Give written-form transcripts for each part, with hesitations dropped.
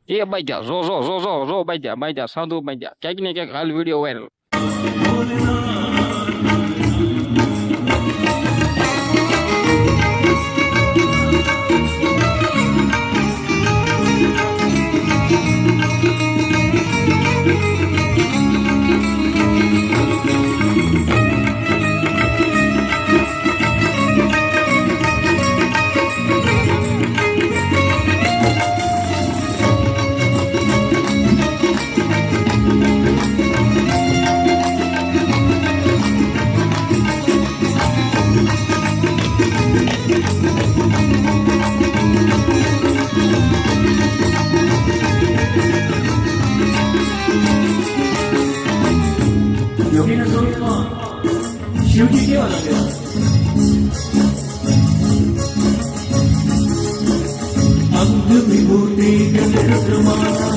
એ બાજા જો બાજા સાધુ બાજા ક્યાંક ને ક્યાંક હાલ વિડીયો વાયરલ. યોગીના સ્વરૂપમાં શિવજી કેવા લાગે? અંગ વિભૂતિ ગલરત્રમાલા,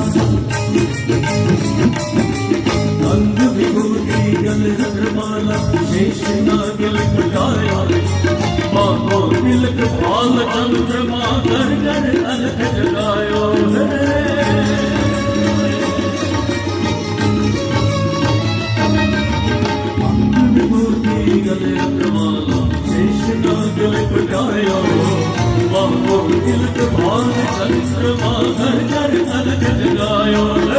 અંગ વિભૂતિ ગલરત્રમાલા, શેષના ગલ પટાયા, બાકો તિલક ભાલ ચંદ્રમા, ઘર ઘર અલખ જગાયો. तिलक भाल चंद्रमा, घर घर अलग जगायो.